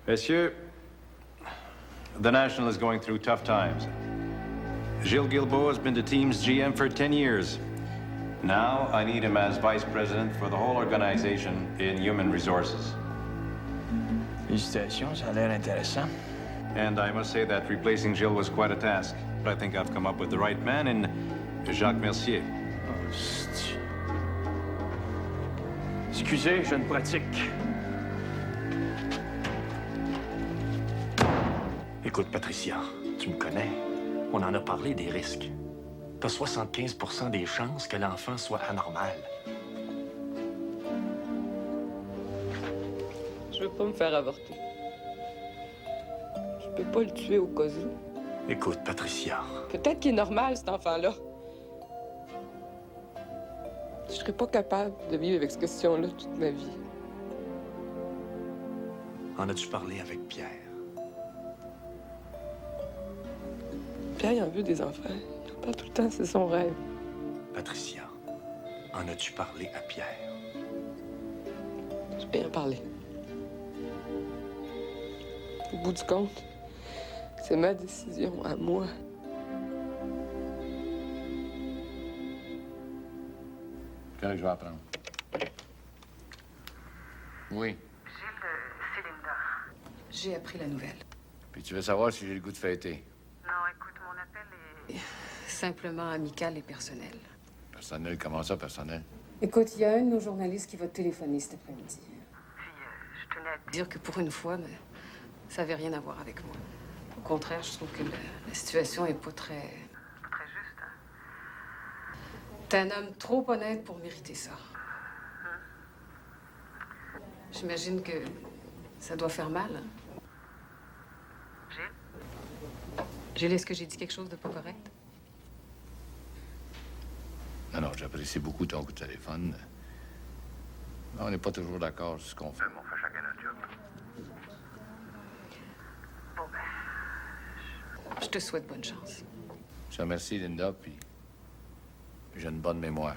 Messieurs, the National is going through tough times. Gilles Guilbeault has been the team's GM for 10 years. Now, I need him as vice president for the whole organization in human resources. Félicitations, ça a l'air intéressant. And I must say that replacing Gilles was quite a task. But I think I've come up with the right man in Jacques Mercier. Oh, c'est... Excusez, je ne pratique. Écoute, Patricia, tu me connais. On en a parlé des risques. T'as 75% des chances que l'enfant soit anormal. Je veux pas me faire avorter. Je peux pas le tuer au cas où. Écoute, Patricia. Peut-être qu'il est normal, cet enfant-là. Je serais pas capable de vivre avec cette question-là toute ma vie. En as-tu parlé avec Pierre? Pierre, il en veut des enfants. Il en parle tout le temps, c'est son rêve. Patricia, en as-tu parlé à Pierre? Je vais en parler. Au bout du compte, c'est ma décision à moi. Quel que je vais apprendre? Oui. Gilles, c'est Linda. J'ai appris la nouvelle. Puis tu veux savoir si j'ai le goût de fêter. Non, écoute, mon appel est... Simplement amical et personnel. Personnel, comment ça, personnel? Écoute, il y a un de nos journalistes qui va te téléphoner cet après-midi. Puis, je tenais à te Dire que pour une fois, mais ça n'avait rien à voir avec moi. Au contraire, je trouve que la situation est pas très... très juste. Hein? T'es un homme trop honnête pour mériter ça. J'imagine que ça doit faire mal. Hein? Gilles? Gilles, est-ce que j'ai dit quelque chose de pas correct? Non, j'apprécie beaucoup ton coup de téléphone. On n'est pas toujours d'accord sur ce qu'on fait, mais on fait chacun notre job. Bon, ben... Je te souhaite bonne chance. Je te remercie, Linda, puis j'ai une bonne mémoire.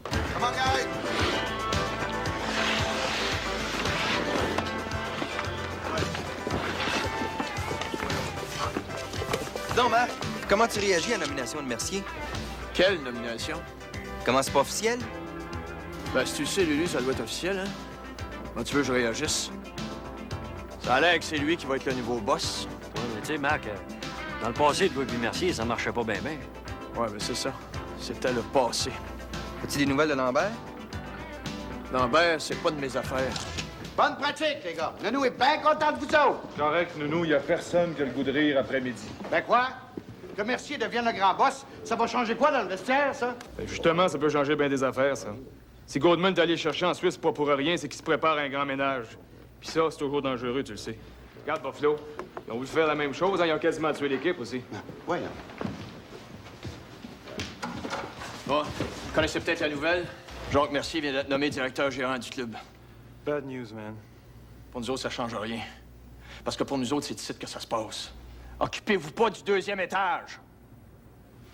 Come on, guys! Donc, Marc, comment tu réagis à la nomination de Mercier? Quelle nomination? Comment c'est pas officiel? Ben, si tu le sais, Lulu, ça doit être officiel, hein? Comment tu veux que je réagisse? Ça a l'air que c'est lui qui va être le nouveau boss. Ouais, mais tu sais, Mac, dans le passé, de Louis Mercier, ça marchait pas bien, bien. Ouais, mais c'est ça. C'était le passé. As-tu des nouvelles de Lambert? Lambert, c'est pas de mes affaires. Bonne pratique, les gars. Nounou est bien content de vous autres. Correct, Nounou, il y a personne qui a le goût de rire après-midi. Ben quoi? Que Mercier devienne le grand boss, ça va changer quoi dans le vestiaire, ça? Ben justement, ça peut changer bien des affaires, ça. Si Goldman est allé chercher en Suisse, pas pour rien, c'est qu'il se prépare à un grand ménage. Puis ça, c'est toujours dangereux, tu le sais. Regarde, Buffalo, ils ont voulu faire la même chose, hein, ils ont quasiment tué l'équipe aussi. Voyons. Bon, vous connaissez peut-être la nouvelle. Jacques Mercier vient d'être nommé directeur gérant du club. Bad news, man. Pour nous autres, ça change rien. Parce que pour nous autres, c'est ici que ça se passe. Occupez-vous pas du deuxième étage.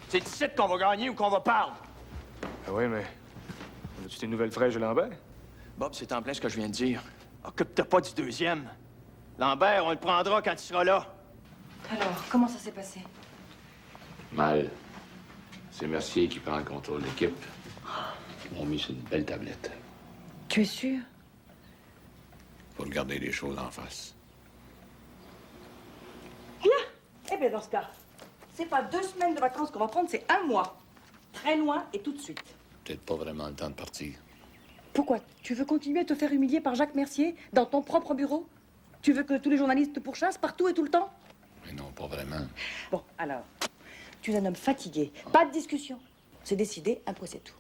C'est ici qu'on va gagner ou qu'on va perdre. Ah oui, mais... As-tu tes nouvelles fraîches de Lambert? Bob, c'est en plein ce que je viens de dire. Occupe-toi pas du deuxième. Lambert, on le prendra quand il sera là. Alors, comment ça s'est passé? Mal. C'est Mercier qui prend le contrôle de l'équipe. Ils m'ont mis sur une belle tablette. Tu es sûr? Pour regarder les choses en face. Bien! Eh bien, dans ce cas, c'est pas 2 semaines de vacances qu'on va prendre, c'est 1 mois. Très loin et tout de suite. Peut-être pas vraiment le temps de partir. Pourquoi? Tu veux continuer à te faire humilier par Jacques Mercier dans ton propre bureau? Tu veux que tous les journalistes te pourchassent partout et tout le temps? Mais non, pas vraiment. Bon, alors, tu es un homme fatigué. Pas de discussion. C'est décidé, un point c'est tout.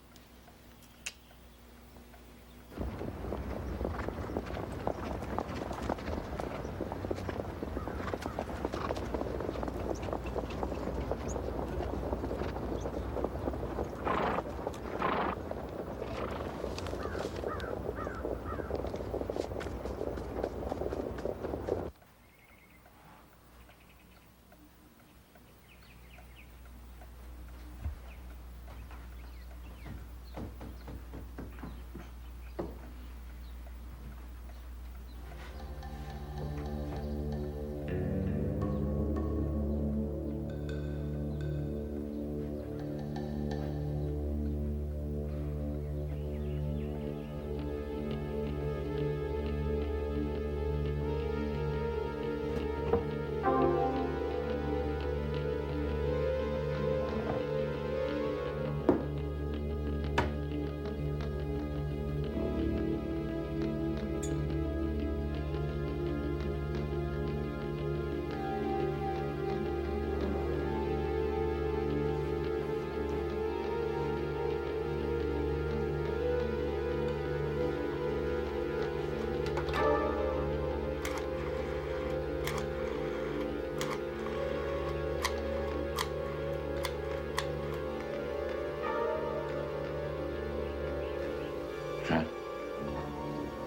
Jean,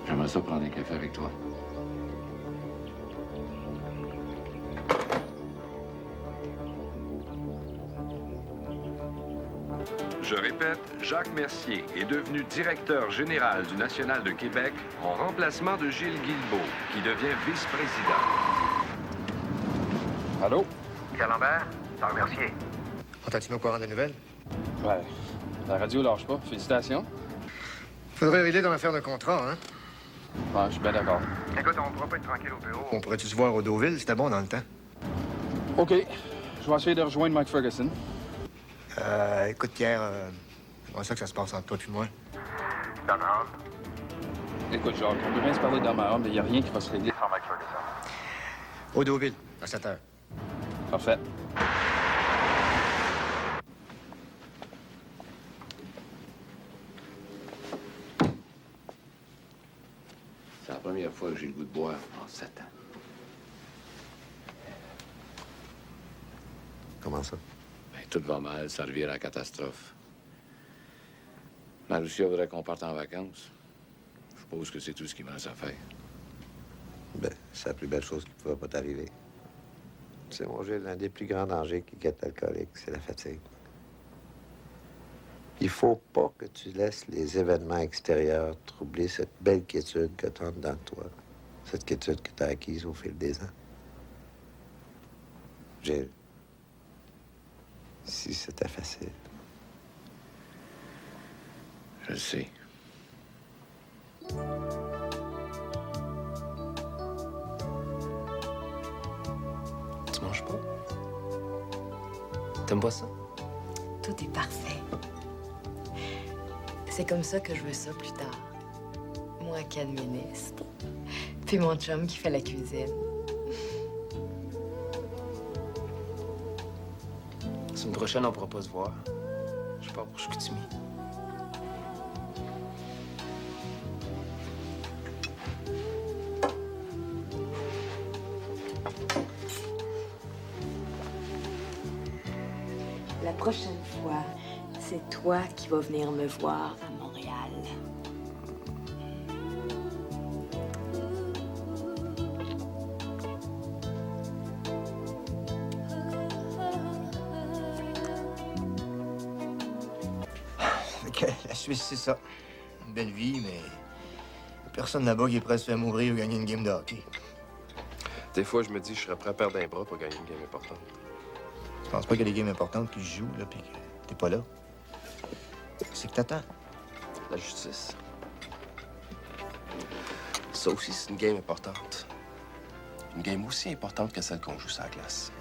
j'aimerais ça prendre un café avec toi. Je répète, Jacques Mercier est devenu directeur général du National de Québec en remplacement de Gilles Guilbeault, qui devient vice-président. Allô? Pierre Lambert, Jacques Mercier. On t'a tenu au courant des nouvelles? Ouais. La radio lâche pas. Félicitations. Faudrait régler dans l'affaire de contrat, hein? Ouais, je suis bien d'accord. Écoute, on pourra pas être tranquille au bureau. On pourrait-tu se voir au Deauville? C'était bon dans le temps. OK. Je vais essayer de rejoindre Mike Ferguson. Écoute, Pierre, j'aimerais ça que ça se passe entre toi et moi. Donald. Écoute, Jacques, on peut bien se parler dans ma mais il n'y a rien qui va se régler. Sans Mike Ferguson. Au Deauville, à 7 heures. Parfait. C'est la première fois que j'ai le goût de boire en 7 ans. Comment ça? Ben, tout va mal, ça revient à la catastrophe. Marucia voudrait qu'on parte en vacances. Je suppose que c'est tout ce qui me reste à faire. Ben, c'est la plus belle chose qui ne pouvait pas t'arriver. Tu sais, mon Gilles, l'un des plus grands dangers qui guette l'alcoolique, c'est la fatigue. Il faut pas que tu laisses les événements extérieurs troubler cette belle quiétude que tu as dedans de toi. Cette quiétude que tu as acquise au fil des ans. Gilles, si c'était facile. Je le sais. Tu manges pas? T'aimes pas ça? Tout est parfait. C'est comme ça que je veux ça plus tard. Moi qui administre. Puis mon chum qui fait la cuisine. La semaine prochaine, on pourra pas se voir. Je pars pour Chicoutimi. La prochaine fois, c'est toi qui vas venir me voir à Montréal. OK, la Suisse, c'est ça. Une belle vie, mais personne là-bas qui est prêt à se faire mourir ou gagner une game de hockey. Des fois, je me dis, je serais prêt à perdre un bras pour gagner une game importante. Tu penses pas qu'il y a des games importantes qui se jouent, là, puis que t'es pas là? C'est que t'attends. La justice. Ça aussi, c'est une game importante. Une game aussi importante que celle qu'on joue sur la glace.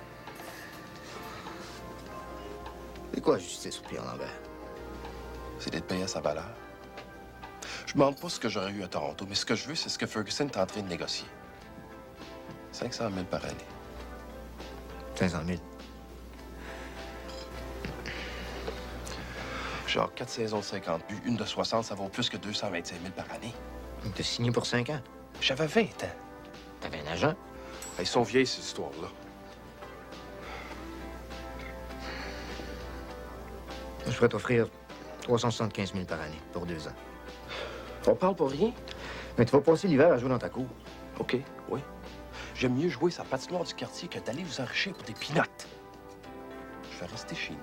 C'est quoi la justice au Pierre Lambert? C'est d'être payé à sa valeur. Je demande pas ce que j'aurais eu à Toronto, mais ce que je veux, c'est ce que Ferguson est en train de négocier. 500 000 par année. 500 000. Genre 4 saisons de 50 buts, une de 60, ça vaut plus que 225 000 par année. Il t'a signé pour 5 ans. J'avais 20 ans. T'avais un agent? Ils sont vieilles, ces histoires-là. Je pourrais t'offrir 375 000 par année pour 2 ans. On parle pour rien? Mais tu vas passer l'hiver à jouer dans ta cour. OK, oui. J'aime mieux jouer sa patinoire du quartier que d'aller vous enrichir pour des pinottes. Je vais rester chez nous.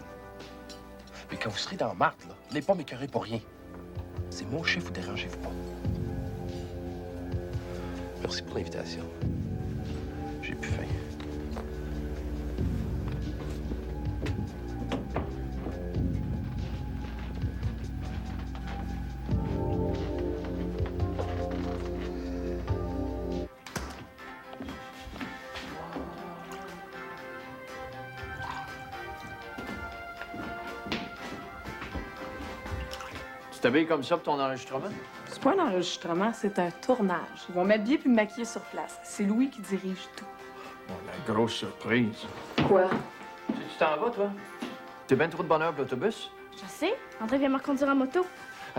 Mais quand vous serez dans la marde, là, n'allez pas m'écœurer pour rien. C'est mon chiffre, vous dérangez-vous pas. Merci pour l'invitation. J'ai plus faim. Tu t'habilles comme ça pour ton enregistrement? C'est pas un enregistrement, c'est un tournage. Ils vont m'habiller puis me maquiller sur place. C'est Louis qui dirige tout. Bon, ben, grosse surprise. Quoi? Tu t'en vas, toi? T'es bien trop de bonheur pour l'autobus? Je sais. André vient me reconduire en moto.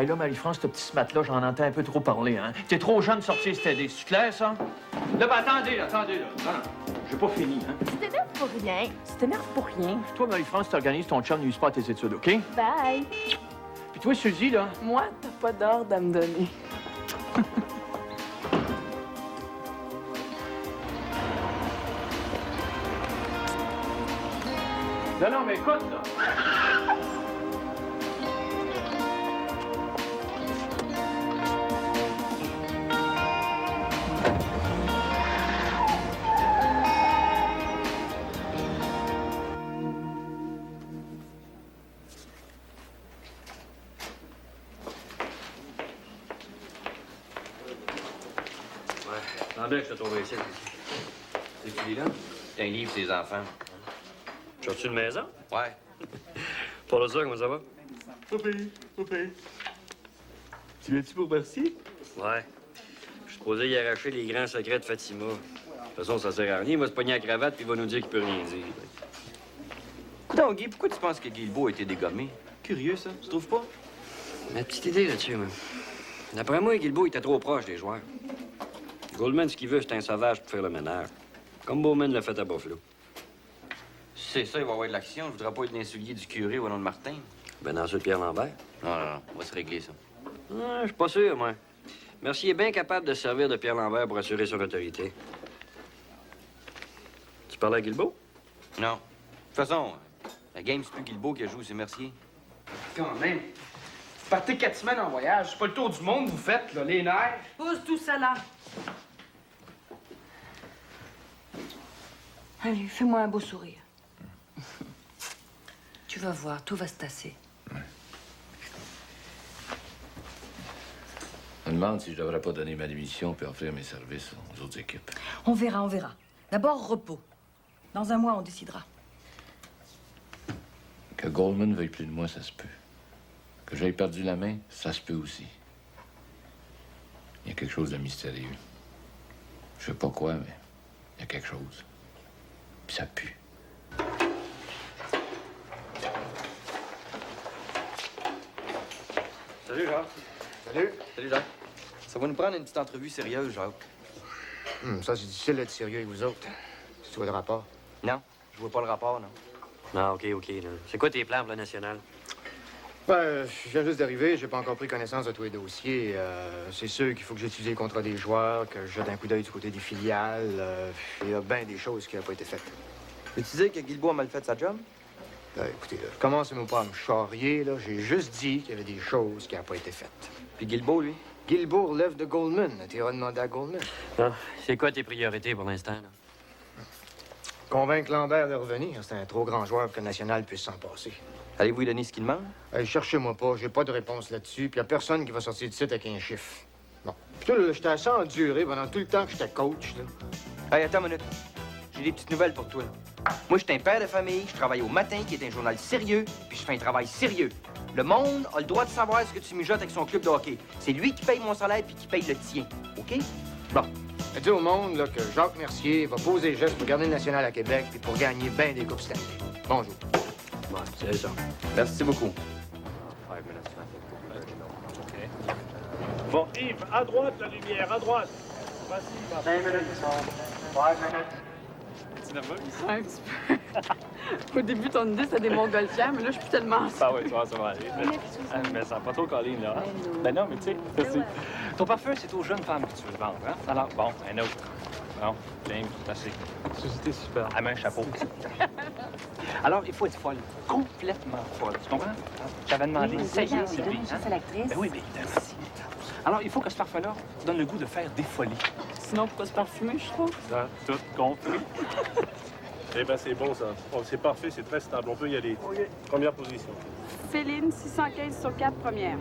Hey, là, Marie-France, ce petit matelas, j'en entends un peu trop parler, hein? T'es trop jeune de sortir cette idée. C'est clair, ça? Là, ben, attendez, là. Non, j'ai pas fini, hein? Tu t'énerves pour rien. Tu t'énerves pour rien. Toi, Marie-France, t'organises ton chum, nuise pas à tes études, OK? Bye. Puis toi, Suzy, là? Moi, t'as pas d'ordre à me donner. Non, mais écoute, là. Attendez, je te trouve ici. C'est qui, là? C'est un livre, ses enfants. Tu as-tu une maison? Ouais. Pour le ça, comment ça va? Pas pire. Tu viens-tu pour merci? Ouais. Je suis supposé y arracher les grands secrets de Fatima. De toute façon, ça sert à rien. Il va se pogner la cravate puis il va nous dire qu'il peut rien dire. Donc, Guy, pourquoi tu penses que Guilbeault a été dégommé? Curieux, ça. Tu trouves pas? Ma petite idée là-dessus, moi. D'après moi, Guilbeault était trop proche des joueurs. Goldman, ce qu'il veut, c'est un sauvage pour faire le ménage. Comme Bowman l'a fait à Buffalo. C'est ça, il va y avoir de l'action. Je voudrais pas être l'insulier du curé au nom de Martin. Ben, dans ceux de Pierre Lambert. Non, on va se régler, ça. Je suis pas sûr, moi. Mercier est bien capable de se servir de Pierre Lambert pour assurer son autorité. Tu parlais à Guilbeault? Non. De toute façon, la game, c'est plus Guilbeault qui joue, c'est Mercier. Quand même. Vous partez 4 semaines en voyage. C'est pas le tour du monde que vous faites, là, les nerfs. Pose tout ça là. Allez, fais-moi un beau sourire. Tu vas voir, tout va se tasser. Je me demande si je devrais pas donner ma démission puis offrir mes services aux autres équipes. On verra. D'abord, repos. Dans un mois, on décidera. Que Goldman veuille plus de moi, ça se peut. Que j'aie perdu la main, ça se peut aussi. Il y a quelque chose de mystérieux. Je sais pas quoi, mais il y a quelque chose. Puis ça pue. Salut, Jacques. Salut, Jacques. Ça va nous prendre une petite entrevue sérieuse, Jacques. Ça, c'est difficile d'être sérieux avec vous autres. Tu vois le rapport? Non, je vois pas le rapport, non. Non, OK. Là. C'est quoi tes plans pour la nationale? Ben, je viens juste d'arriver, j'ai pas encore pris connaissance de tous les dossiers. C'est sûr qu'il faut que j'étudie le contrat des joueurs, que je jette un coup d'œil du côté des filiales. Il y a bien des choses qui n'ont pas été faites. Et tu dis que Guilbeault a mal fait sa job? Ben, écoutez, là, commencez-moi pas à me charrier, là. J'ai juste dit qu'il y avait des choses qui n'ont pas été faites. Puis Guilbeault, lui? Guilbeault relève de Goldman. Tu iras demander à Goldman. Ah, c'est quoi tes priorités pour l'instant, là? Convaincre Lambert de revenir. C'est un trop grand joueur pour que le National puisse s'en passer. Allez-vous lui donner ce qu'il demande? Hey, cherchez-moi pas, j'ai pas de réponse là-dessus. Puis y a personne qui va sortir du site avec un chiffre. Bon. Puis toi, là, j'étais assez enduré pendant tout le temps que j'étais coach, là. Hey, attends une minute. J'ai des petites nouvelles pour toi. Moi, je suis un père de famille, je travaille au Matin, qui est un journal sérieux, puis je fais un travail sérieux. Le monde a le droit de savoir ce que tu mijotes avec son club de hockey. C'est lui qui paye mon salaire puis qui paye le tien. OK? Bon. Dis au monde là, que Jacques Mercier va poser les gestes pour garder le National à Québec et pour gagner bien des coupes Stanley. Bonjour. Ouais, c'est ça. Merci beaucoup. Bon, Yves, à droite, la lumière, à droite. Vas-y, 5 minutes, 5 minutes. Tu nerveux? Un petit peu. Au début, ton idée, c'était des montgolfières, mais là, je suis plus tellement sûre. Ah oui, tu vois, ça va aller. Mais ça va pas trop coller, là. Ben non, mais tu sais, ton parfum, c'est aux jeunes femmes que tu veux le vendre, hein? Alors, bon, un autre. Bon, James, c'est assez. Société super. À main, chapeau. Alors, il faut être folle. Complètement folle. Tu comprends? J'avais demandé, ça y est, Sylvie. C'est l'actrice. Ben oui, mais merci. Alors, il faut que ce parfum-là donne le goût de faire des folies. Sinon, pourquoi se parfumer, je trouve? Ça, tout compris. Eh ben, c'est bon, ça. Oh, c'est parfait, c'est très stable. On peut y aller. OK. Première position. Féline, 615 sur 4, première.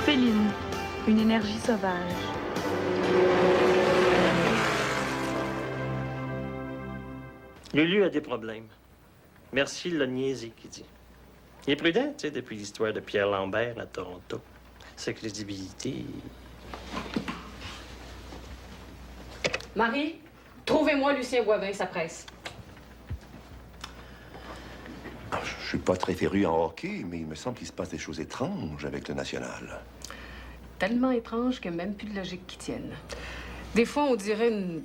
Féline, une énergie sauvage. Lulu a des problèmes. Merci l'a niaisé, qui dit. Il est prudent, tu sais, depuis l'histoire de Pierre Lambert à Toronto. Sa crédibilité... Marie, Trouvez-moi Lucien Boivin, ça presse. Je suis pas très féru en hockey, mais il me semble qu'il se passe des choses étranges avec le national. Tellement étrange qu'il n'y a même plus de logique qui tienne. Des fois, on dirait une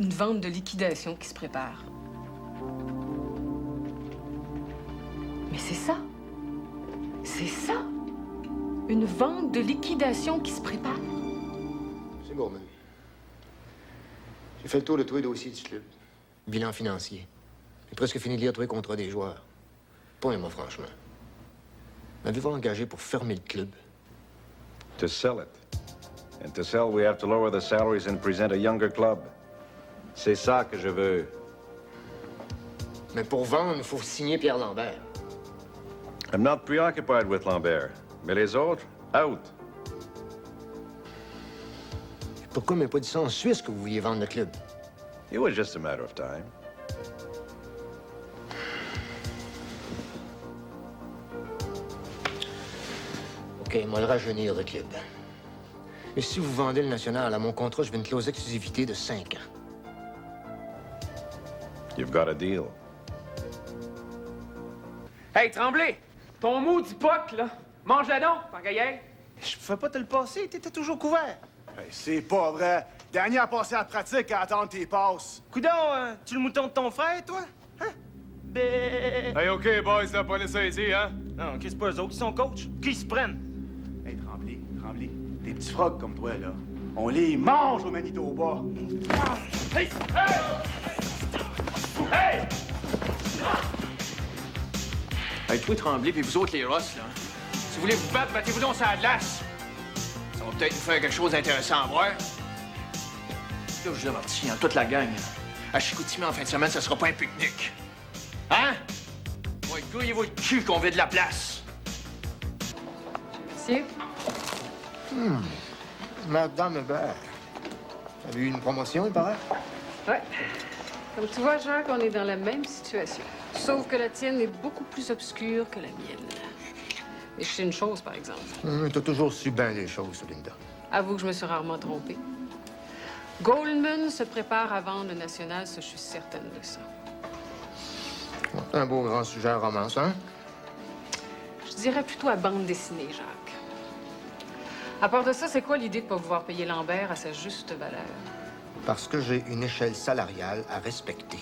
vente de liquidation qui se prépare. Mais c'est ça. C'est ça. Une vente de liquidation qui se prépare. C'est Gorman. J'ai fait le tour de tous les dossiers du club. Bilan financier. J'ai presque fini de lire tous les contrats des joueurs. Pas moi, franchement. M'avez-vous engagé pour fermer le club? To sell it. And to sell, we have to lower the salaries and present a younger club. C'est ça que je veux. Mais pour vendre, il faut signer Pierre Lambert. I'm not preoccupied with Lambert. Mais les autres, out. Pourquoi m'avez pas dit ça en Suisse que vous vouliez vendre le club? It was just a matter of time. OK, moi le rajeunir, le club. Mais si vous vendez le national, à mon contrat, je veux une clause d'exclusivité de 5 ans. You've got a deal. Hey, Tremblay! Ton maudit puck, là! Mange-la donc, tant qu'à y être. Je pouvais pas te le passer, t'étais toujours couvert. Hey, c'est pas vrai. Dernier à passer à la pratique à attendre tes passes. Coudon, tu le mouton de ton frère, toi? Hein? Bé... Hey, OK, boys, là, pas les saisir, hein? Non, qu'est-ce pas eux autres qui sont coachs? Qui se prennent? Hey, Tremblay, des petits frogs comme toi, là. On les mange au Manitoba. Hey! Hey! Hey! Hey, toi, Tremblay, puis vous autres, les Russes, là. Si vous voulez vous battre, battez-vous donc sur la glace. Ça va peut-être vous faire quelque chose d'intéressant à voir. Là, je vous avertis, hein, toute la gang, à Chicoutimi en fin de semaine, ça sera pas un pique-nique. Hein? Ouais, gouillez-vous le cul qu'on veut de la place. Monsieur? Madame Hébert. Vous avez eu une promotion, il paraît? Ouais. Comme tu vois, Jacques, on est dans la même situation. Sauf que la tienne est beaucoup plus obscure que la mienne. Mais je sais une chose, par exemple. T'as toujours su bien les choses, Linda. Avoue que je me suis rarement trompée. Goldman se prépare à vendre le national, ça, je suis certaine de ça. C'est un beau grand sujet à romance, hein? Je dirais plutôt à bande dessinée, Jacques. À part de ça, c'est quoi l'idée de pas pouvoir payer Lambert à sa juste valeur? Parce que j'ai une échelle salariale à respecter.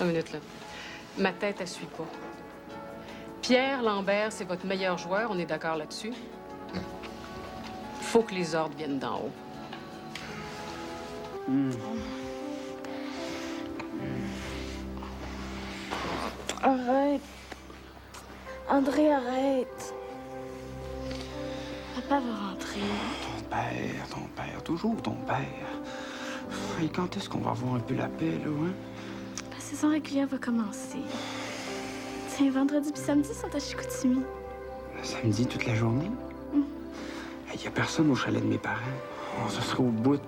Une minute, là. Ma tête, elle suit pas. Pierre Lambert, c'est votre meilleur joueur, on est d'accord là-dessus? Faut que les ordres viennent d'en haut. Arrête. André, arrête. Papa va rentrer. Ton père, toujours ton père. Et quand est-ce qu'on va avoir un peu la paix, là, hein? La saison régulière va commencer. Tiens, vendredi puis samedi sont à Chicoutimi. Le samedi, toute la journée? Il y a personne au chalet de mes parents. On se serait au bout.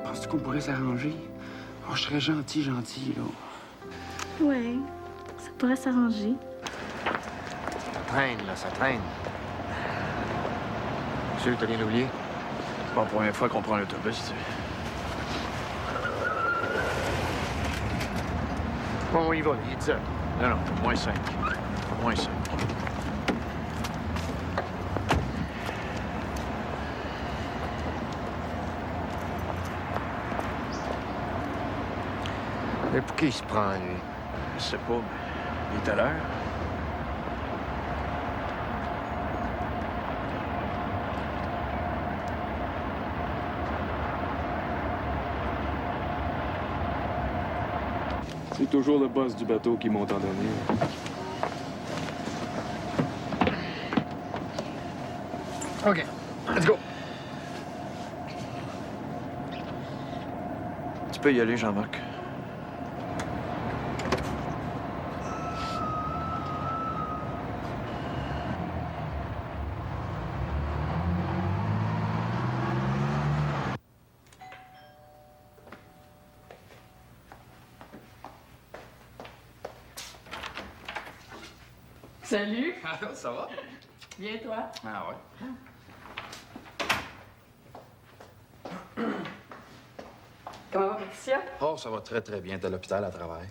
Penses-tu qu'on pourrait s'arranger? Oh, je serais gentil, là. Ouais, ça pourrait s'arranger. Ça traîne, là, ça traîne. Sûr que t'as bien oublié? C'est pas la première fois qu'on prend l'autobus, tu sais. Bon, on y va, il est 10 heures. Non, non, moins 5. Moins 5. Mais pour qui il se prend, lui? Je sais pas, mais il est à l'heure. C'est toujours le boss du bateau qui monte en dernier. OK, let's go. Tu peux y aller, Jean-Marc. Salut! Ça va? Bien, toi? Ah ouais. Comment va, Patricia? Oh, ça va très, très bien. T'es à l'hôpital à travail.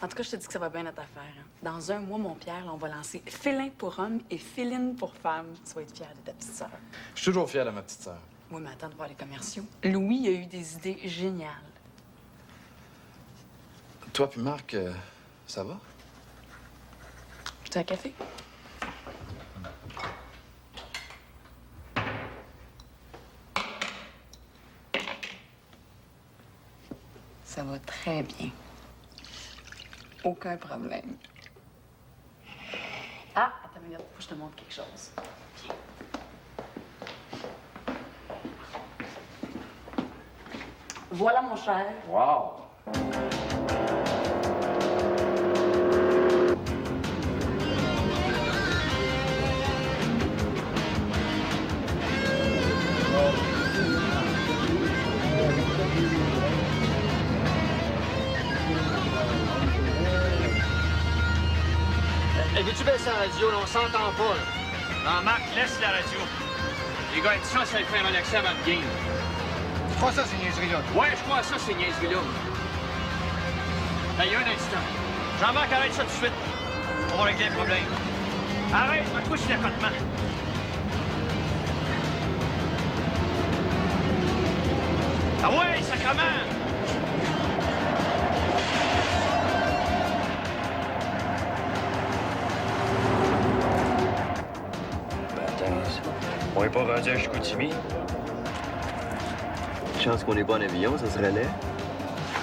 En tout cas, je te dis que ça va bien notre affaire. Hein. Dans un mois, mon Pierre, là, on va lancer Félin pour homme et Féline pour femme. Tu vas être fier de ta petite sœur. Je suis toujours fier de ma petite sœur. Oui, mais attends de voir les commerciaux. Louis a eu des idées géniales. Toi puis Marc, ça va? Je t'ai un café? Ça va très bien. Aucun problème. Ah, attends une minute, faut que je te montre quelque chose. Viens. Voilà, mon cher. Wow! Hey, veux-tu baisser la radio, là? On s'entend pas, là. Non, Marc, laisse la radio. Les gars, ils sont censés le faire relaxer avant le game. Tu crois ça, ces niaiseries-là? Ouais, je crois ça, ces niaiseries-là. Hey, un instant. Jean-Marc, arrête ça tout de suite. On va régler le problème. Arrête, je me couche l'accotement. Ah ouais, sacrement! On est pas rendu à Chicoutimi. Chance qu'on n'est pas en avion, ça serait laid.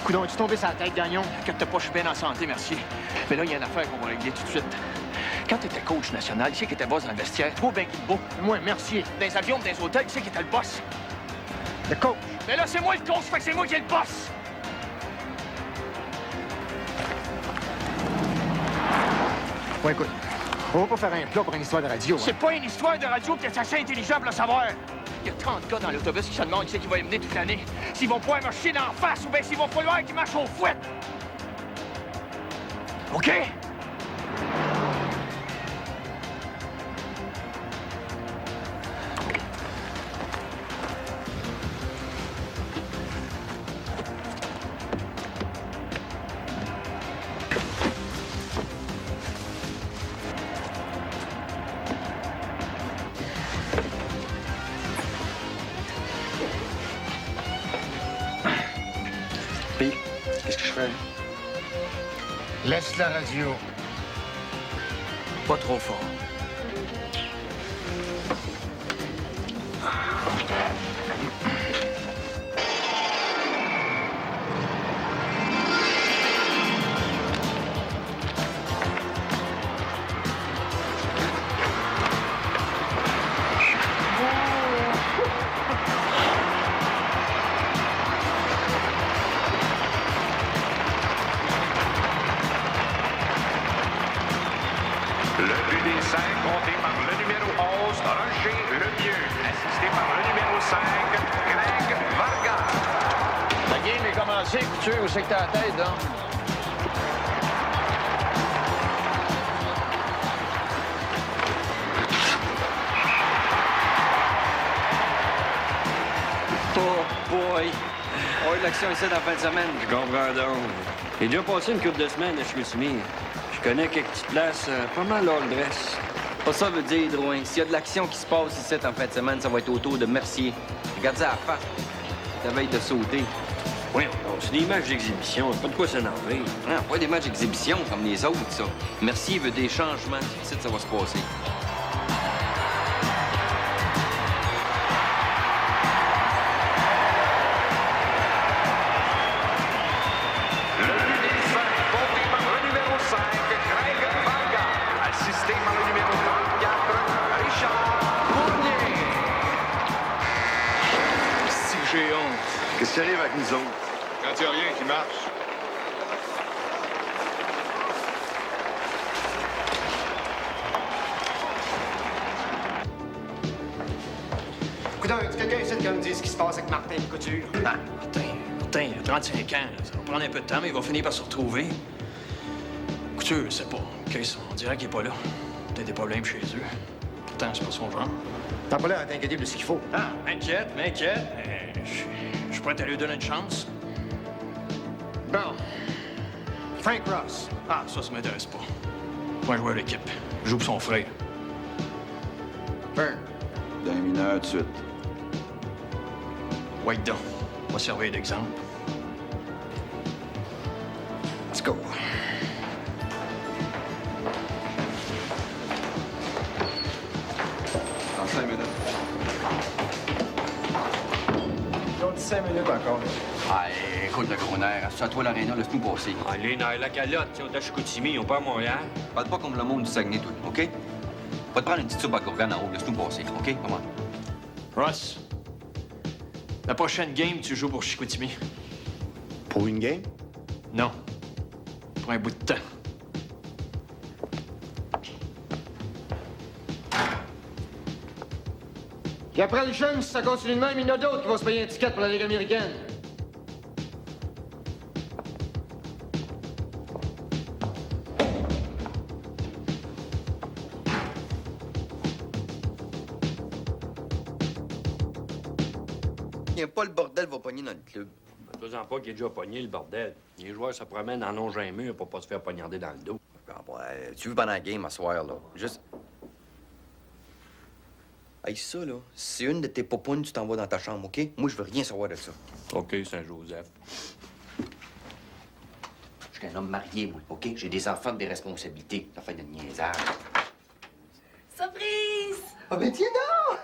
Coudon, es-tu tombé sur la tête, Gagnon? Quand t'as pas, je suis bien en santé, merci. Mais là, il y a une affaire qu'on va régler tout de suite. Quand t'étais coach national, qui c'est qui était boss dans le vestiaire? Toi, ben Guilbeault. Moi, merci. Dans les avions, dans les hôtels, qui c'est qui était le boss? Le coach. Mais là, c'est moi le coach, fait que c'est moi qui ai le boss! Bon, écoute, on va pas faire un plat pour une histoire de radio. C'est pas une histoire de radio que c'est assez intelligent pour le savoir. Il y a 30 gars dans l'autobus qui se demandent qui c'est qui va les mener toute l'année. S'ils vont pouvoir me chier d'en face ou bien s'ils vont falloir qu'ils marchent au fouet. OK? Puis, qu'est-ce que je fais? Laisse la radio. Pas trop fort. Le but des 5 compté par le numéro 11, Roger Lemieux, assisté par le numéro 5, Greg Vargas. La game est commencée, Couture. Où c'est que t'as la tête, là? Oh boy! On a eu de l'action ici dans la fin de semaine. Je comprends donc. J'ai déjà passé une couple de semaines à Chicoutimi. Je connais quelques petites places pas mal all dress. Pas ça veut dire, Drouin. S'il y a de l'action qui se passe ici en fin de semaine, ça va être autour de Mercier. Regarde ça à la face. La veille de sauter. Oui, c'est des matchs d'exhibition. Pas de quoi s'énerver. Ah, pas des matchs d'exhibition comme les autres, ça. Mercier veut des changements. Ici, ça va se passer. Le but des 5 compté par le numéro 5, Greg Vargas, assisté par le numéro 34, Richard Fournier. Si j'ai honte. Qu'est-ce qui arrive avec nous autres? Quand il n'y a rien qui marche. Coudon, y a quelqu'un ici qui va me dire ce qui se passe avec Martin et Couture? Ah, Martin, il a 35 ans. Ça va prendre un peu de temps, mais il va finir par se retrouver. Couture, je sais pas. Qu'est-ce on dirait qu'il est pas là. Peut-être des problèmes chez eux. Pourtant, c'est pas son genre. T'as pas l'air à t'inquiéter de ce qu'il faut. Ah, m'inquiète. Je suis prêt à lui donner une chance. Bon. Frank Ross. Ah, ça m'intéresse pas. Pas un joueur d'équipe. Je joue pour son frère. Vern. D'un mineur tout de suite. Wait donc. On va servir d'exemple. Let's go. Dans 5 minutes. Ils ont dit 5 minutes encore. Ah, écoute, le gros nerf, assois-toi à l'aréna, laisse-nous passer. Ah, les nerfs, la calotte, ils ont à Chicoutimi, ils ont pas à Montréal. Parle pas comme le monde du Saguenay, toi, OK? Va te prendre une petite soupe à Gourgane en haut, laisse-nous passer, OK? Comment? Ross. La prochaine game, tu joues pour Chicoutimi. Pour une game? Non. Pour un bout de temps. Puis après le jeune, si ça continue de même, il y en a d'autres qui vont se payer un ticket pour la Ligue américaine. Viens pas, le bordel va pogner dans le club. Fais-en pas qu'il est déjà pogné, le bordel. Les joueurs se promènent en longe un mur pour pas se faire poignarder dans le dos. Ah, ouais, tu veux pendant la game à soir, là. Juste. Hey, ça, là, c'est une de tes popounes, tu t'en vas dans ta chambre, OK? Moi, je veux rien savoir de ça. OK, Saint-Joseph. Je suis un homme marié, moi, OK? J'ai des enfants, des responsabilités. Ça fait de niaisage. Surprise! Ah, ben tiens donc!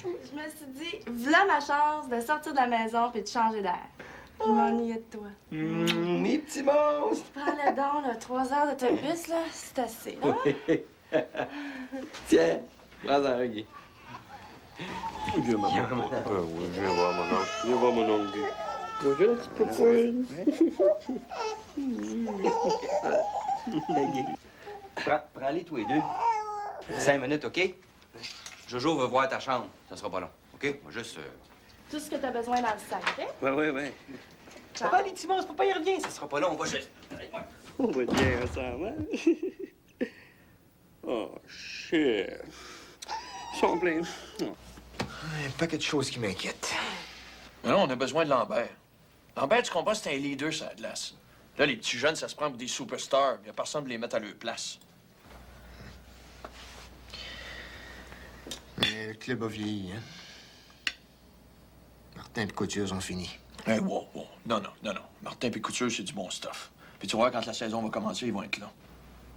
Je me suis dit, voilà ma chance de sortir de la maison puis de changer d'air. Je m'ennuyais de toi. Mes petits monstres! Prends-le donc, là, 3 heures d'autobus, là, c'est assez, là. Tiens, prends-en un, Guy. Viens, maman. Oui, viens voir mon oncle. Viens voir mon oncle, Guy. Bonjour, petit poupouille. Prends-les tous les deux. 5 minutes, OK? Jojo veut voir ta chambre. Ça sera pas long, OK? Moi, juste... Tout ce que t'as besoin dans le sac, OK? Ouais. Papa, les petits monstres, papa, il revient. Ça sera pas long, on va juste... On va bien ensemble, hein? Oh, shit. Ils sont pleins. Un paquet de choses qui m'inquiètent. Mais non, on a besoin de Lambert. Lambert, tu comprends, c'est un leader sur la glace. Là, les petits jeunes, ça se prend pour des superstars. Il n'y a personne pour les mettre à leur place. Mais le club a vieilli, hein? Martin et Couture ont fini. Hey, wow. Non. Martin et Couture, c'est du bon stuff. Puis tu vois, quand la saison va commencer, ils vont être là.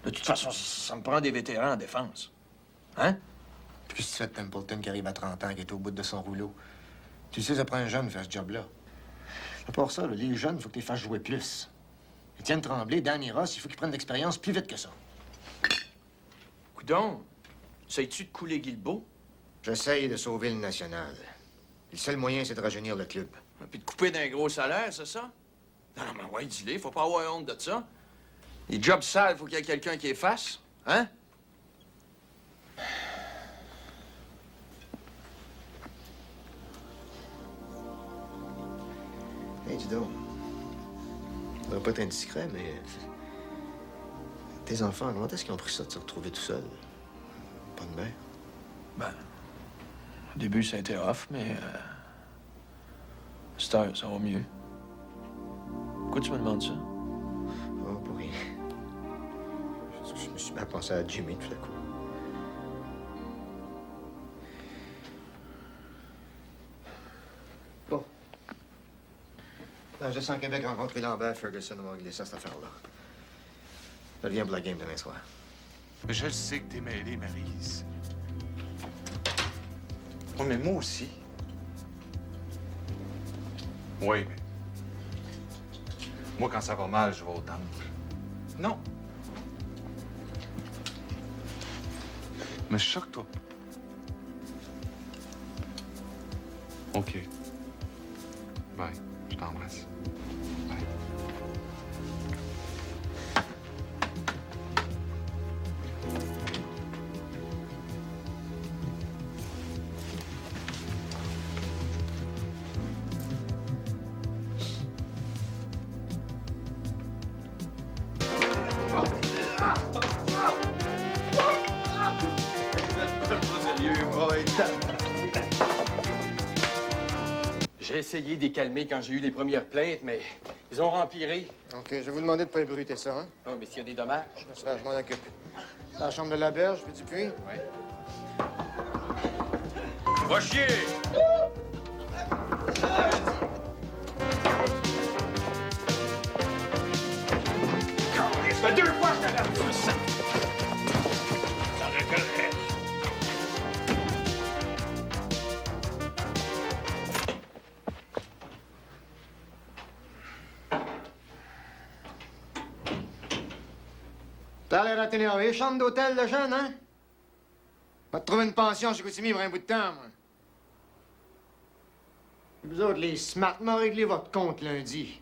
De toute façon, ça me prend des vétérans en défense. Hein? Puis qu'est-ce que tu fais de Templeton qui arrive à 30 ans, qui est au bout de son rouleau? Tu sais, ça prend un jeune pour faire ce job-là. À part ça, là, les jeunes, il faut que tu les fasses jouer plus. Étienne Tremblay, Danny Ross, il faut qu'ils prennent de l'expérience plus vite que ça. Coudon, sais-tu de couler Guilbeault? J'essaye de sauver le national. Le seul moyen, c'est de rajeunir le club. Puis de couper d'un gros salaire, c'est ça? Non, mais ouais, dis-le, faut pas avoir honte de ça. Les jobs sales, faut qu'il y ait quelqu'un qui les fasse. Hein? Hey, dis donc. Ça doit pas être indiscret, mais... Tes enfants, comment est-ce qu'ils ont pris ça de se retrouver tout seuls? Pas de mère? Ben, au début, ça a été off, mais... ça va mieux. Pourquoi tu me demandes ça? Oh, pour rien. Je me suis bien pensé à Jimmy tout à coup. Bon. Quand je descends à Québec rencontrer Lambert, Ferguson va régler ça, cette affaire-là. Je reviens pour la game demain soir. Mais je le sais que t'es mêlé, Maryse. Oui, mais moi aussi. Oui, mais... Moi, quand ça va mal, je vais au temple. Non. Mais choque-toi. OK. Bye. Je t'embrasse. Bye. J'ai essayé de les calmer quand j'ai eu les premières plaintes, mais ils ont empiré. OK, je vais vous demander de pas ébruiter ça, hein? Oh, mais s'il y a des dommages... Je m'en occupe. Dans la chambre de la berge, puis du puits? Oui. Va chier! Ça fait 2 fois que je t'alerte sur le sang! Ça reconnaît. T'as l'air à t'énerver. Chambre d'hôtel, le jeune, hein? Va te trouver une pension chez Chicoutimi pour un bout de temps, moi. Vous autres, les smart, m'ont réglé votre compte lundi.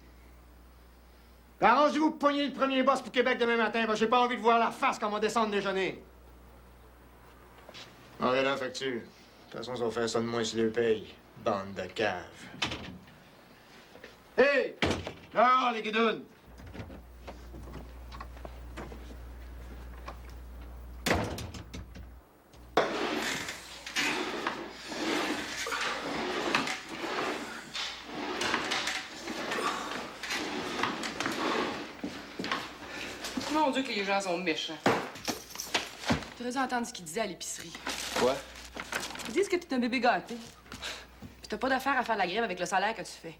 Arrangez-vous pour pogner le premier boss pour Québec demain matin, parce que j'ai pas envie de voir la face quand on va descendre déjeuner. Envoyez la facture. De toute façon, ça va faire ça de moins si le paye. Bande de caves. Hey! Dehors, les guidounes! Mon Dieu, que les gens sont méchants. T'aurais dû entendre ce qu'ils disaient à l'épicerie. Quoi? Ils disent que t'es un bébé gâté. Puis t'as pas d'affaire à faire la grève avec le salaire que tu fais.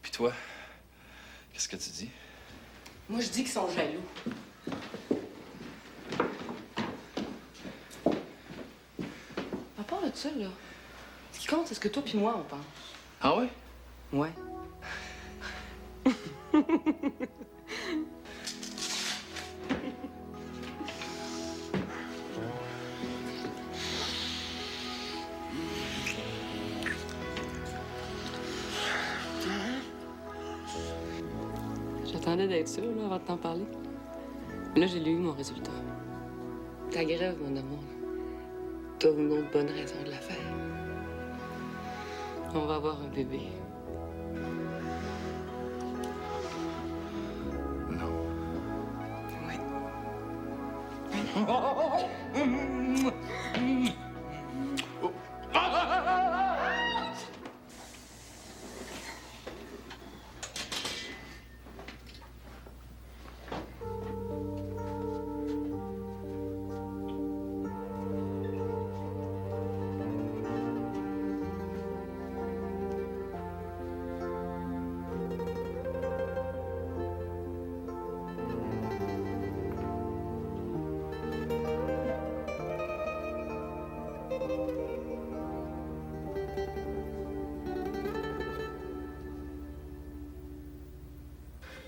Puis toi, qu'est-ce que tu dis? Moi, je dis qu'ils sont jaloux. À part de ça, là, ce qui compte, c'est ce que toi puis moi, on pense. Ah ouais? Ouais. J'attendais d'être sûre, là, avant de t'en parler. Mais là, j'ai eu mon résultat. Ta grève, mon amour. T'as une autre bonne raison de la faire. On va avoir un bébé.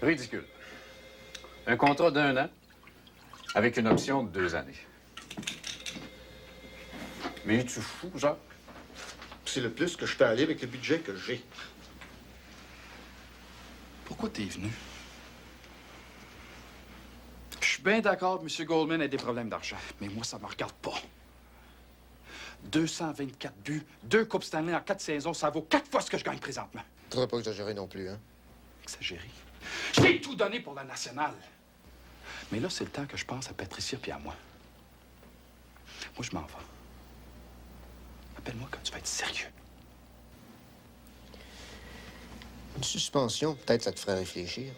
Ridicule. Un contrat d'1 an avec une option de 2 années. Mais es-tu fou, Jacques? C'est le plus que je peux aller avec le budget que j'ai. Pourquoi t'es venu? Je suis bien d'accord que M. Goldman ait des problèmes d'argent, mais moi, ça me regarde pas. 224 buts, 2 Coupes Stanley en 4 saisons, ça vaut 4 fois ce que je gagne présentement. Tu devrais pas exagérer non plus, hein? Exagéré. J'ai tout donné pour la nationale. Mais là, c'est le temps que je pense à Patricia puis à moi. Moi, je m'en vais. Appelle-moi quand tu vas être sérieux. Une suspension, peut-être ça te ferait réfléchir.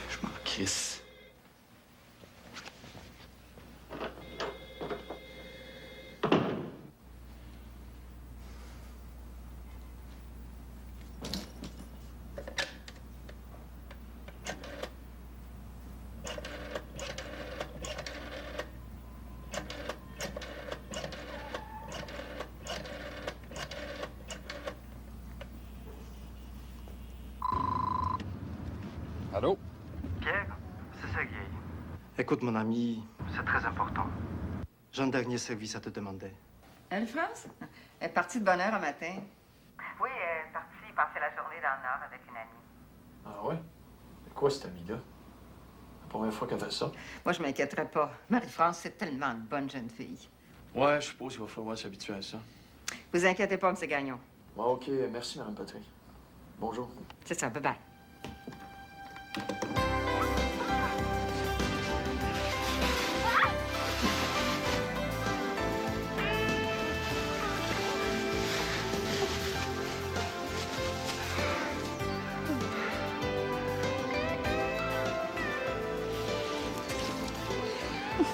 Je m'en crisse. Allô? Pierre, c'est Sergueï. Écoute, mon ami, C'est très important. j'ai un dernier service à te demander. Anne-France? Elle est partie de bonne heure un matin. Oui, elle est partie passer la journée dans le Nord avec une amie. Ah ouais? C'est quoi cette amie-là? La première fois qu'elle fait ça? Moi, je m'inquiéterais pas. Marie-France, c'est tellement une bonne jeune fille. Ouais, je suppose qu'il va falloir s'habituer à ça. Vous inquiétez pas, M. Gagnon. Ouais, OK. Merci, Mme Patry. Bonjour. C'est ça, bye-bye.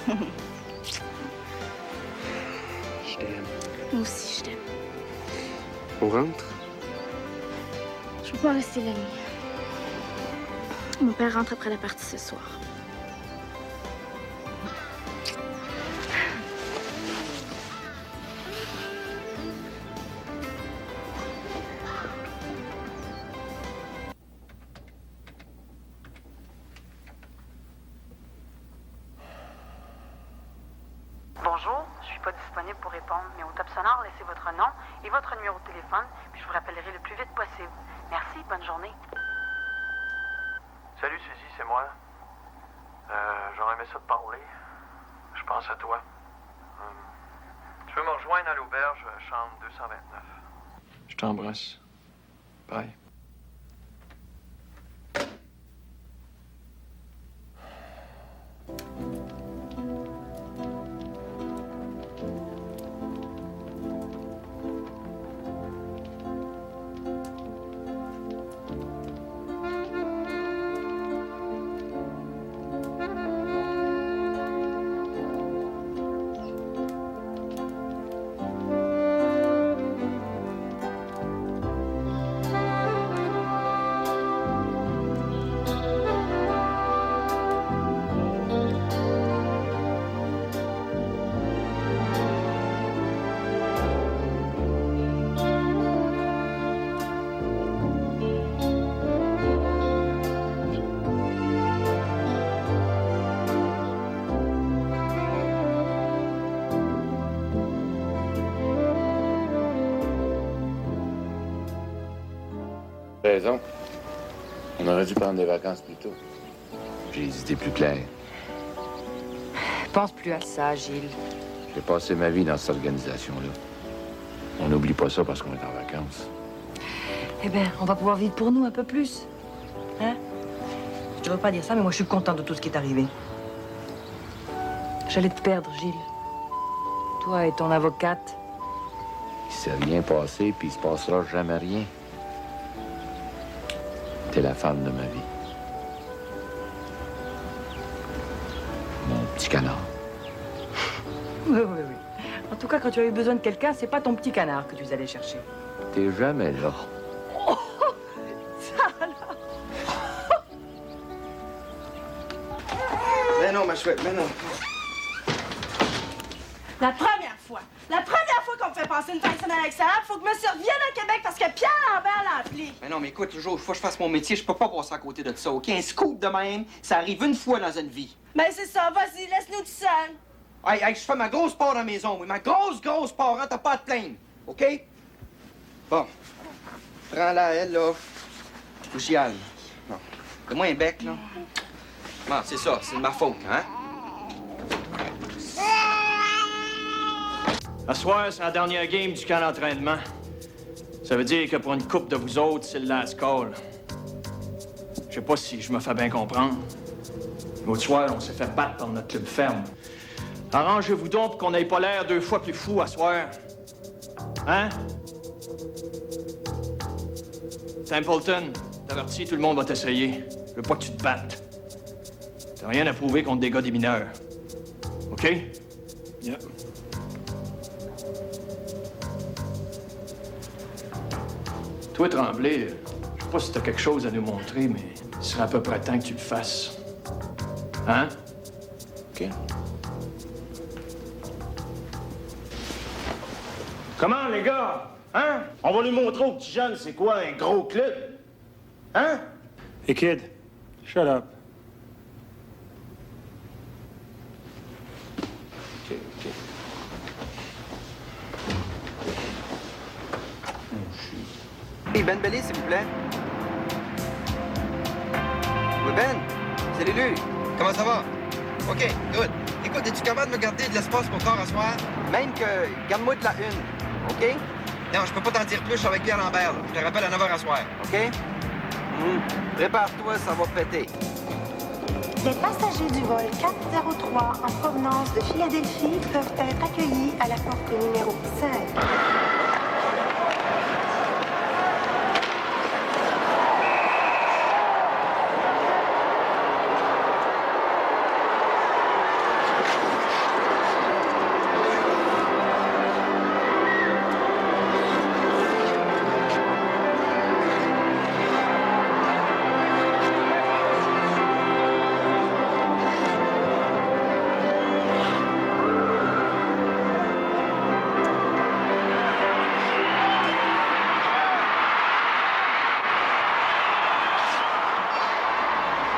Je t'aime. Moi aussi, je t'aime. On rentre? Je peux pas rester la nuit. Mon père rentre après la partie ce soir. Bonjour, je suis pas disponible pour répondre, mais au top sonore, laissez votre nom et votre numéro de téléphone, puis je vous rappellerai le plus vite possible. Merci, bonne journée. Salut Suzy, c'est moi. J'aurais aimé ça te parler. Je pense à toi. Tu veux me rejoindre à l'auberge, chambre 229. Je t'embrasse. Bye. Raison. On aurait dû prendre des vacances plus tôt. J'ai les idées plus claires. Pense plus à ça, Gilles. J'ai passé ma vie dans cette organisation-là. On n'oublie pas ça parce qu'on est en vacances. Eh bien, on va pouvoir vivre pour nous un peu plus. Hein? Je devrais pas dire ça, mais moi, je suis contente de tout ce qui est arrivé. J'allais te perdre, Gilles. Toi et ton avocate. Il s'est rien passé, puis il se passera jamais rien. T'es la femme de ma vie. Mon petit canard. Oui, oui, oui. En tout cas, quand tu as eu besoin de quelqu'un, c'est pas ton petit canard que tu es allé chercher. T'es jamais là. Oh, ça alors! Mais non, ma chouette, mais non. La première fois qu'on me fait passer une fin de semaine à l'extérieur, faut que monsieur revienne à Québec parce que Pierre Lambert l'a appelé. Mais non, mais écoute, le jour où il faut que je fasse mon métier, je peux pas passer à côté de ça, OK? Un scoop de même, ça arrive une fois dans une vie. Ben c'est ça, vas-y, laisse-nous tout seul. Hey, je fais ma grosse part à la maison, oui. Ma grosse part, hein, t'as pas à te plaindre, OK? Bon. Prends-la, elle, là. Faut que j'y aille. Non. Donne-moi un bec, là. Bon, c'est ça, c'est de ma faute, hein? À soir, c'est la dernière game du camp d'entraînement. Ça veut dire que pour une couple de vous autres, c'est le last call. Je sais pas si je me fais bien comprendre. L'autre soir, on s'est fait battre par notre club ferme. Arrangez-vous donc pour qu'on n'ait pas l'air 2 fois plus fou à soir. Hein? Templeton, t'avertis, tout le monde va t'essayer. Je veux pas que tu te battes. T'as rien à prouver contre des gars des mineurs. OK? Yep. Toi, Tremblay, je sais pas si t'as quelque chose à nous montrer, mais il serait à peu près temps que tu le fasses. Hein? OK. Comment, les gars? Hein? On va lui montrer aux petits jeunes c'est quoi un gros club? Hein? Hey, kid, shut up. Hey, Ben Belly, s'il vous plaît. Oui, Ben. Salut, Lulu. Comment ça va? OK, good. Écoute, es-tu capable de me garder de l'espace pour tard à soir? Même que, garde-moi de la une, OK? Non, je peux pas t'en dire plus, je suis avec Pierre Lambert, là. Je te rappelle à 9h à soir, OK? Prépare-toi, ça va péter. Les passagers du vol 403 en provenance de Philadelphie peuvent être accueillis à la porte numéro 5.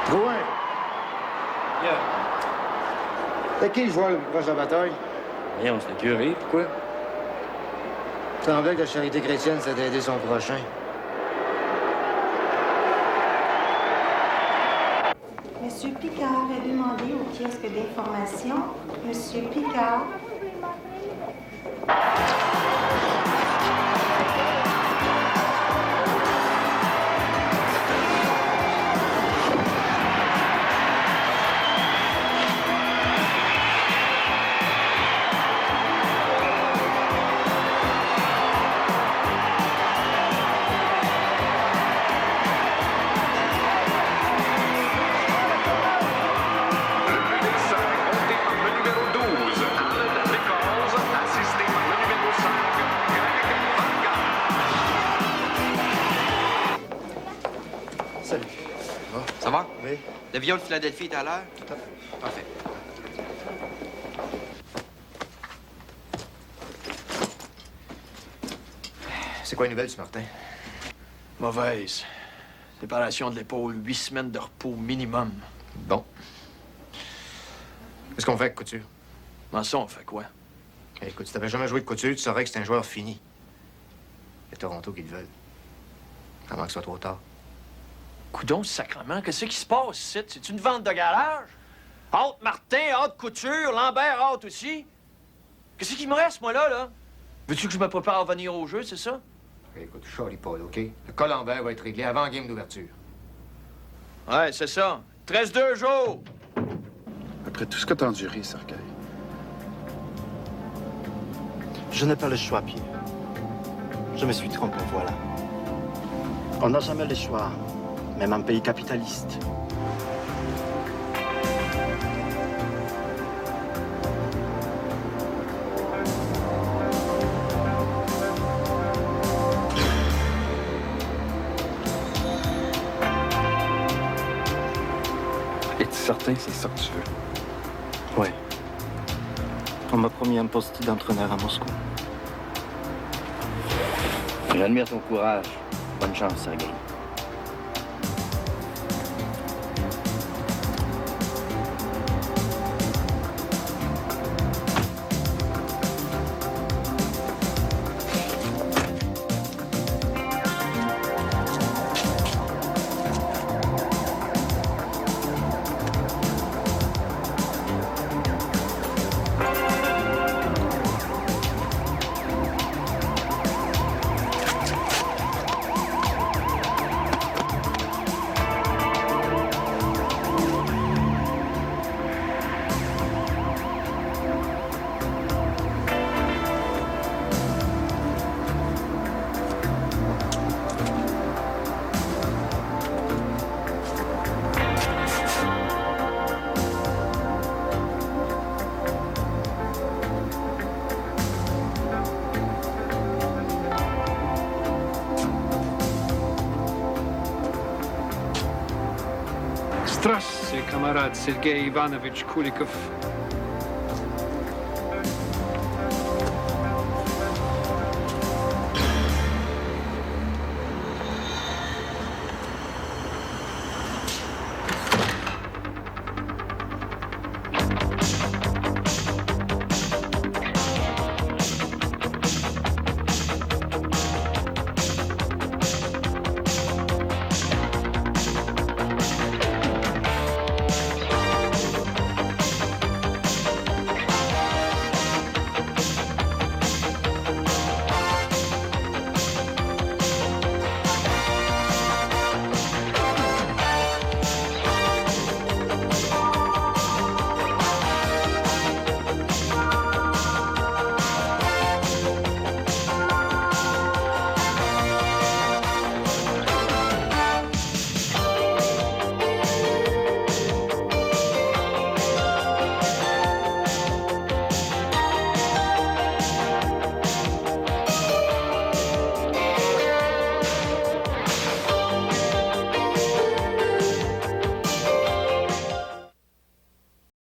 Drouin! C'est qui le joueur le plus proche de la bataille? Voyons, c'est le curé. Pourquoi? Il semblait que la charité chrétienne, c'est d'aider son prochain. Monsieur Picard a demandé au kiosque d'information. Monsieur Picard. Salut. Ça va? Oui. L'avion de Philadelphie est à l'heure? Tout à fait. Parfait. C'est quoi les nouvelles, ce Martin? Mauvaise. Séparation de l'épaule, 8 semaines de repos minimum. Bon. Qu'est-ce qu'on fait avec Couture? Comment ça, on fait quoi? Écoute, si t'avais jamais joué de Couture, tu saurais que c'est un joueur fini. C'est Toronto qui le veulent. Avant que ce soit trop tard. Coudon, sacrement, qu'est-ce qui se passe ici? C'est une vente de garage? Haute Martin, haute Couture, Lambert, haute aussi. Qu'est-ce qui me reste, moi, là? Veux-tu que je me prépare à venir au jeu, c'est ça? Écoute, charlie Paul, OK? Le cas Lambert va être réglé avant la game d'ouverture. Ouais, c'est ça. Il te reste 2 jours. Après tout ce que t'as enduré, Cercueil. Je n'ai pas le choix, Pierre. Je me suis trompé, voilà. On n'a jamais le choix, même en pays capitaliste. Es-tu certain que c'est ça que tu veux? Oui. On m'a promis un poste d'entraîneur à Moscou. J'admire ton courage. Bonne chance, Sergei. Здравствуйте, camarade Sergei Ivanovich Kulikov.